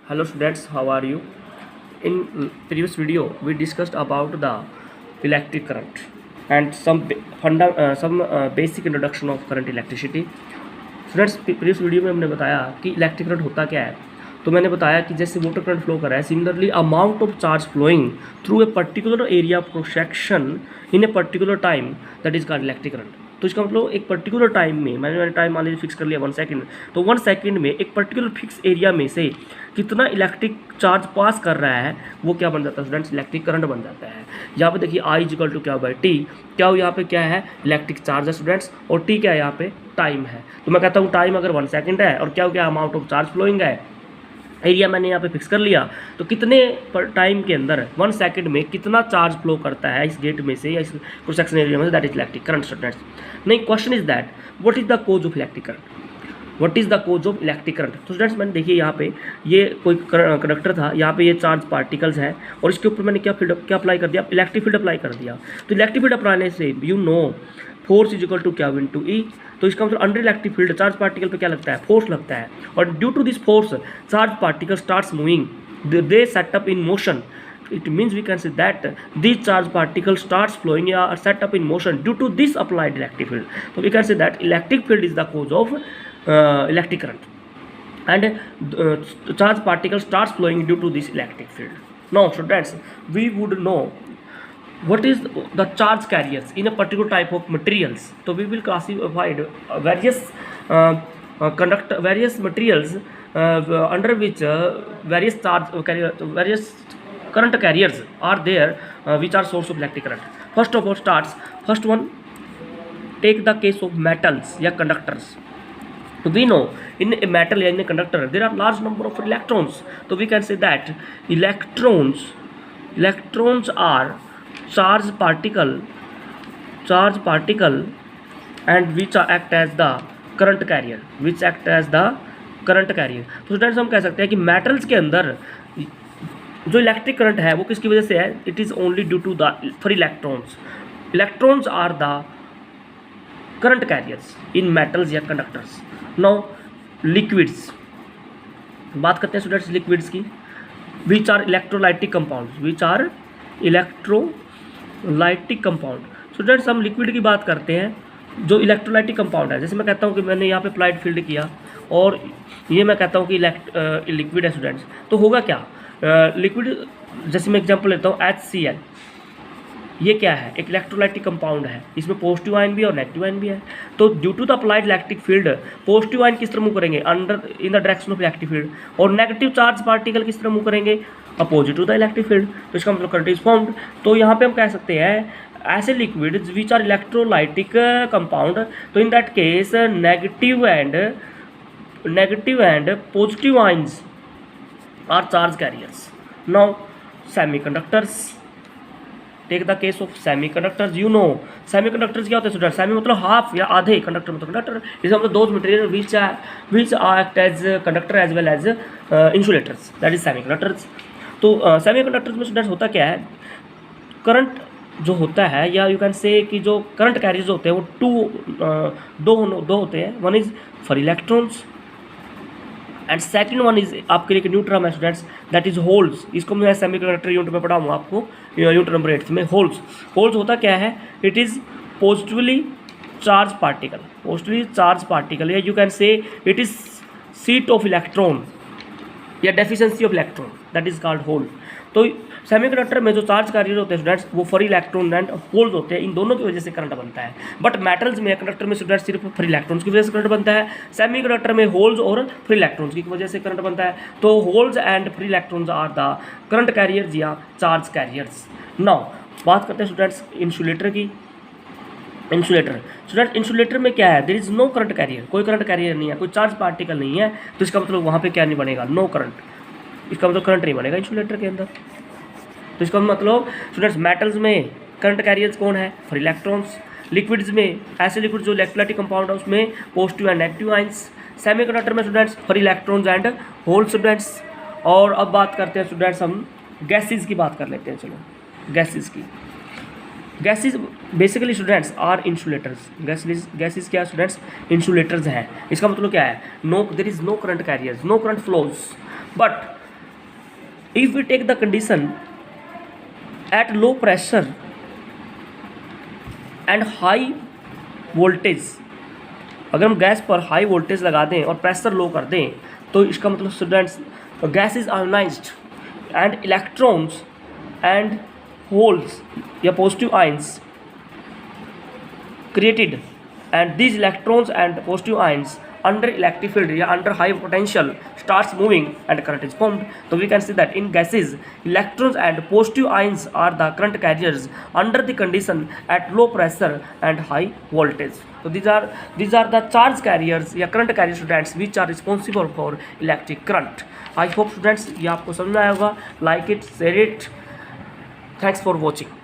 Hello students, how are you? In previous video, we discussed about the electric current and some basic introduction of current electricity. Students, previous video में हमने बताया कि electric current होता क्या है. तो मैंने बताया कि जैसे वाटर करंट फ्लो कर रहा है, similarly amount of charge flowing through a particular area of cross section in a particular time, that is called electric current. तो इसका मतलब एक पर्टिकुलर टाइम में मैंने टाइम मान लीजिए फिक्स कर लिया 1 सेकंड. तो 1 सेकंड में एक पर्टिकुलर फिक्स एरिया में से कितना इलेक्ट्रिक चार्ज पास कर रहा है वो क्या बन जाता है स्टूडेंट्स, इलेक्ट्रिक करंट बन जाता है. यहाँ पे देखिए I इक्वल टू क्या बाई टी, क्या हो यहाँ पे क्या है इलेक्ट्रिक चार्ज है स्टूडेंट्स, और टी क्या है यहाँ पे टाइम है. तो मैं कहता हूँ टाइम अगर 1 सेकंड है और क्या हो क्या अमाउंट ऑफ चार्ज फ्लोइंग है, एरिया मैंने यहाँ पे फिक्स कर लिया. तो कितने पर टाइम के अंदर 1 सेकंड में कितना चार्ज फ्लो करता है इस गेट में से या इस क्रॉस सेक्शन एरिया में से, that is electric current students. नहीं, question is that what is the cause of electric current, what is the cause of electric current. तो स्टूडेंट्स मैंने देखिए यहाँ पे ये कोई कंडक्टर था, यहाँ पे ये चार्ज पार्टिकल्स हैं और इसके ऊपर मैंने क्या अप्लाई कर दिया, इलेक्ट्रिक फील्ड अप्लाई कर दिया. तो इलेक्ट्रिक फील्ड अप्लाई से you know force is equal to क्या इनटू ई. तो इसका मतलब under electric field charge particle पे क्या लगता है, फोर्स लगता है, और due to this force charge particle starts moving, they set up in motion. It means we can say that these charge particles starts flowing or set up in motion due to this applied electric field. So we can say that electric field is the cause of electric current, and charge particle starts flowing due to this electric field. Now students, we would know what is the charge carriers in a particular type of materials. So we will classify various various materials under which various various current carriers are there which are source of electric current. First of all first one, take the case of metals या conductors. So we know in a metal या in a conductor there are large number of electrons. So we can say that electrons are charge particle and which act as the current carrier, तो students हम कह सकते हैं कि metals के अंदर जो इलेक्ट्रिक करंट है वो किसकी वजह से है, it is only due to the for electrons are the current carriers in metals या कंडक्टर्स. नाउ लिक्विड्स, बात करते हैं स्टूडेंट्स लिक्विड्स की. Which are electrolytic compound. Students हम लिक्विड की बात करते हैं जो इलेक्ट्रोलाइटिक कंपाउंड है. जैसे मैं कहता हूँ कि मैंने यहाँ पे अप्लाइड फील्ड किया और ये मैं कहता हूँ कि लिक्विड है स्टूडेंट्स. तो होगा क्या लिक्विड, जैसे मैं एग्जांपल लेता हूँ HCl, ये क्या है, एक इलेक्ट्रोलाइटिक कंपाउंड है, इसमें पॉजिटिव आयन भी है और नेगेटिव आयन भी है. तो due to the applied electric field positive ion किस तरह मूव करेंगे, under in the direction of electric field, और नेगेटिव चार्ज पार्टिकल किस तरह मूव करेंगे, opposite to the electric field. तो इसका मतलब करंट इज फॉर्म्ड. तो यहाँ पे हम कह सकते हैं ऐसे liquid which are electrolytic compound, तो in that case negative and positive ions are charge carriers. Now semiconductors, take the case of semiconductors. You know semiconductors क्या होते हैं स्टूडेंट, सेमी मतलब हाफ या आधे, कंडक्टर मतलब कंडक्टर. इसका मतलब those material which act as conductor as well as insulators, that is semiconductors. तो सेमीकंडक्टर्स में स्टूडेंट्स होता क्या है, करंट जो होता है या यू कैन से कि जो करंट कैरियर्स होते हैं वो दो होते हैं. One is for electrons and second one is आपके लिए न्यू टर्म है स्टूडेंट्स, दैट इज होल्स. इसको मैं सेमीकंडक्टर यूनिट में पढ़ाऊँगा आपको, यूनिट नंबर 8 में. होल्स होता क्या है, it is positively charge particle या you can say it is seat of electron या deficiency of electron, that is called hole. तो सेमीकंडक्टर में जो चार्ज कैरियर होते हैं स्टूडेंट्स वो फॉर इलेक्ट्रॉन एंड होल्स होते हैं, इन दोनों की वजह से करंट बनता है. बट मेटल्स में कंडक्टर में स्टूडेंट्स सिर्फ फॉर इलेक्ट्रॉन्स की वजह से करंट बनता है, सेमीकंडक्टर में होल्स और फ्री इलेक्ट्रॉन्स की वजह से करंट बनता है. तो holes and free electrons are the current carriers या चार्ज कैरियर्स. नाउ बात करते हैं स्टूडेंट्स इंसुलेटर की. इंसुलेटर में क्या है, there is no current carrier, कोई करंट कैरियर नहीं है, कोई चार्ज पार्टिकल नहीं है. तो इसका मतलब वहाँ पे क्या नहीं बनेगा, नो करंट. इसका मतलब करंट नहीं बनेगा इंसुलेटर के अंदर. तो इसका मतलब स्टूडेंट्स मेटल्स में करंट कैरियर्स कौन है, फॉर इलेक्ट्रॉन्स. लिक्विड्स में ऐसे लिक्विड जो इलेक्ट्रोलाइटिक कंपाउंड है उसमें positive and negative ions. Semiconductor में students for electrons and hole students. और अब बात करते हैं स्टूडेंट्स हम गैसेस की बात कर लेते हैं. चलो गैसेस की, gases basically students are insulators. Gases क्या स्टूडेंट्स, इंसुलेटर्स हैं. इसका मतलब क्या है, no there is no current carriers, no current flows, but If we take the condition at low pressure and high voltage, अगर हम गैस पर हाई वोल्टेज लगा दें और प्रेशर लो कर दें तो इसका मतलब students gas is ionized and electrons and holes या positive ions created, and these electrons and positive ions under electric field या under high potential starts moving and current is formed. So we can see that in gases electrons and positive ions are the current carriers under the condition at low pressure and high voltage. So these are the charge carriers या current carrier students which are responsible for electric current. I hope students ये आपको समझ में आया होगा. Like it, share it. Thanks for watching.